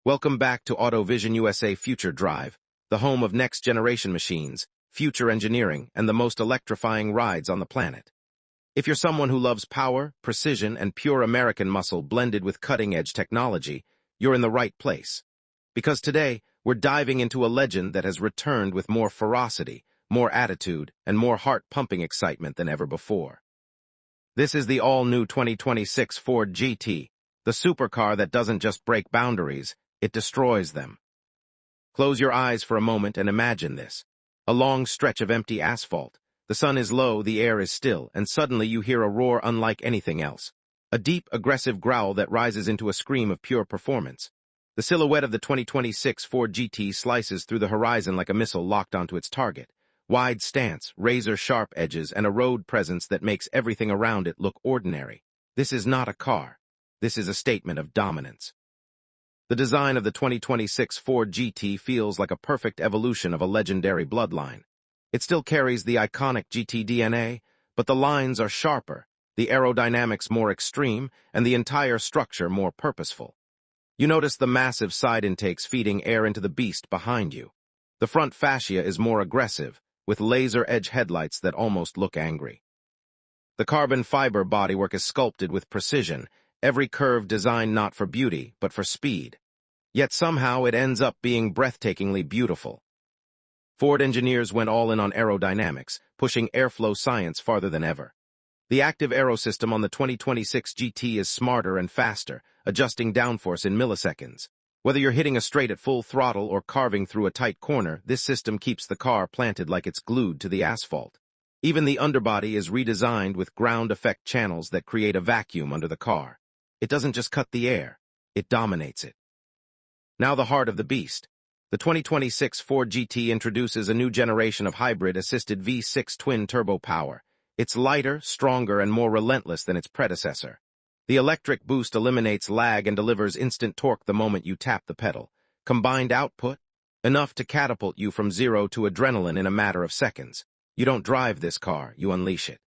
Welcome back to AutoVision USA Future Drive, the home of next-generation machines, future engineering, and the most electrifying rides on the planet. If you're someone who loves power, precision, and pure American muscle blended with cutting-edge technology, you're in the right place. Because today, we're diving into a legend that has returned with more ferocity, more attitude, and more heart-pumping excitement than ever before. This is the all-new 2026 Ford GT, the supercar that doesn't just break boundaries, it destroys them. Close your eyes for a moment and imagine this. A long stretch of empty asphalt. The sun is low, the air is still, and suddenly you hear a roar unlike anything else. A deep, aggressive growl that rises into a scream of pure performance. The silhouette of the 2026 Ford GT slices through the horizon like a missile locked onto its target. Wide stance, razor-sharp edges, and a road presence that makes everything around it look ordinary. This is not a car. This is a statement of dominance. The design of the 2026 Ford GT feels like a perfect evolution of a legendary bloodline. It still carries the iconic GT DNA, but the lines are sharper, the aerodynamics more extreme, and the entire structure more purposeful. You notice the massive side intakes feeding air into the beast behind you. The front fascia is more aggressive, with laser-edge headlights that almost look angry. The carbon fiber bodywork is sculpted with precision, every curve designed not for beauty, but for speed. Yet somehow it ends up being breathtakingly beautiful. Ford engineers went all in on aerodynamics, pushing airflow science farther than ever. The active aero system on the 2026 GT is smarter and faster, adjusting downforce in milliseconds. Whether you're hitting a straight at full throttle or carving through a tight corner, this system keeps the car planted like it's glued to the asphalt. Even the underbody is redesigned with ground effect channels that create a vacuum under the car. It doesn't just cut the air, it dominates it. Now the heart of the beast. The 2026 Ford GT introduces a new generation of hybrid-assisted V6 twin-turbo power. It's lighter, stronger, and more relentless than its predecessor. The electric boost eliminates lag and delivers instant torque the moment you tap the pedal. Combined output? Enough to catapult you from zero to adrenaline in a matter of seconds. You don't drive this car, you unleash it.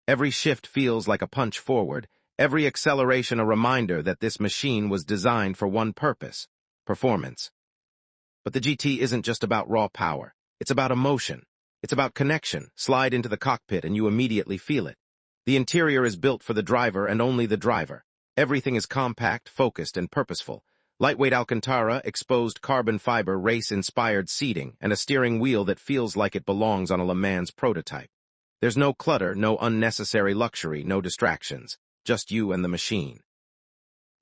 Every shift feels like a punch forward, every acceleration a reminder that this machine was designed for one purpose: performance. But the GT isn't just about raw power. It's about emotion. It's about connection. Slide into the cockpit and you immediately feel it. The interior is built for the driver and only the driver. Everything is compact, focused, and purposeful. Lightweight Alcantara, exposed carbon fiber, race-inspired seating, and a steering wheel that feels like it belongs on a Le Mans prototype. There's no clutter, no unnecessary luxury, no distractions. Just you and the machine.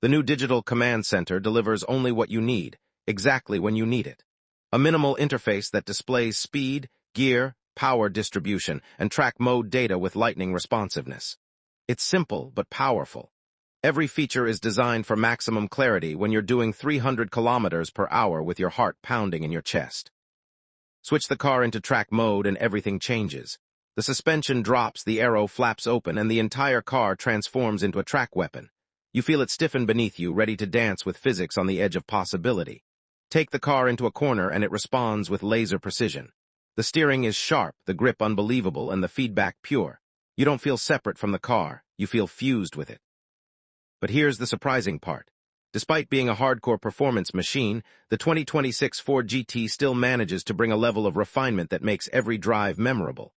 The new digital command center delivers only what you need, exactly when you need it. A minimal interface that displays speed, gear, power distribution, and track mode data with lightning responsiveness. It's simple but powerful. Every feature is designed for maximum clarity when you're doing 300 kilometers per hour with your heart pounding in your chest. Switch the car into track mode and everything changes. The suspension drops, the aero flaps open, and the entire car transforms into a track weapon. You feel it stiffen beneath you, ready to dance with physics on the edge of possibility. Take the car into a corner and it responds with laser precision. The steering is sharp, the grip unbelievable, and the feedback pure. You don't feel separate from the car, you feel fused with it. But here's the surprising part. Despite being a hardcore performance machine, the 2026 Ford GT still manages to bring a level of refinement that makes every drive memorable.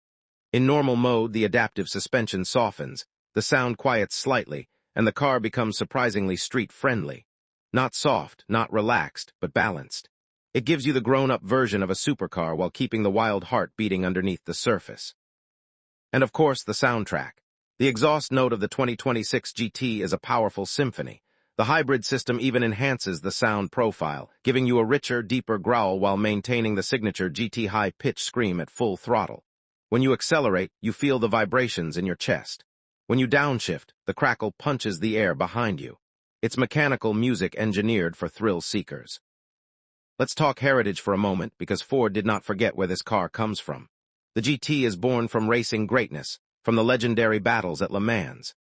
In normal mode, the adaptive suspension softens, the sound quiets slightly, and the car becomes surprisingly street-friendly. Not soft, not relaxed, but balanced. It gives you the grown-up version of a supercar while keeping the wild heart beating underneath the surface. And of course, the soundtrack. The exhaust note of the 2026 GT is a powerful symphony. The hybrid system even enhances the sound profile, giving you a richer, deeper growl while maintaining the signature GT high-pitch scream at full throttle. When you accelerate, you feel the vibrations in your chest. When you downshift, the crackle punches the air behind you. It's mechanical music engineered for thrill seekers. Let's talk heritage for a moment, because Ford did not forget where this car comes from. The GT is born from racing greatness, from the legendary battles at Le Mans.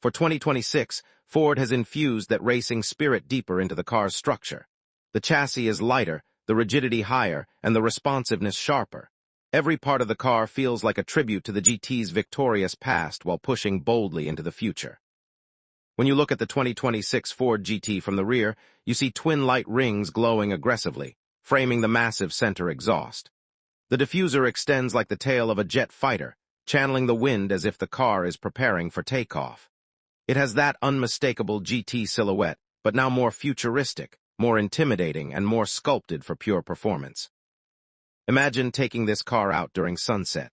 For 2026, Ford has infused that racing spirit deeper into the car's structure. The chassis is lighter, the rigidity higher, and the responsiveness sharper. Every part of the car feels like a tribute to the GT's victorious past while pushing boldly into the future. When you look at the 2026 Ford GT from the rear, you see twin light rings glowing aggressively, framing the massive center exhaust. The diffuser extends like the tail of a jet fighter, channeling the wind as if the car is preparing for takeoff. It has that unmistakable GT silhouette, but now more futuristic, more intimidating, and more sculpted for pure performance. Imagine taking this car out during sunset.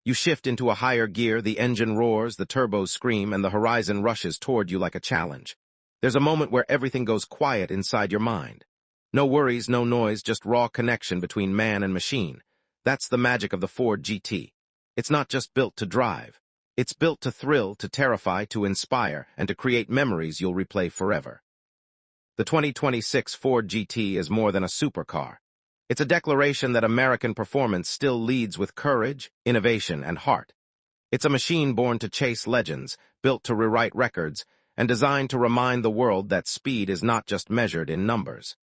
You shift into a higher gear, the engine roars, the turbos scream, and the horizon rushes toward you like a challenge. There's a moment where everything goes quiet inside your mind. No worries, no noise, just raw connection between man and machine. That's the magic of the Ford GT. It's not just built to drive. It's built to thrill, to terrify, to inspire, and to create memories you'll replay forever. The 2026 Ford GT is more than a supercar. It's a declaration that American performance still leads with courage, innovation, and heart. It's a machine born to chase legends, built to rewrite records, and designed to remind the world that speed is not just measured in numbers.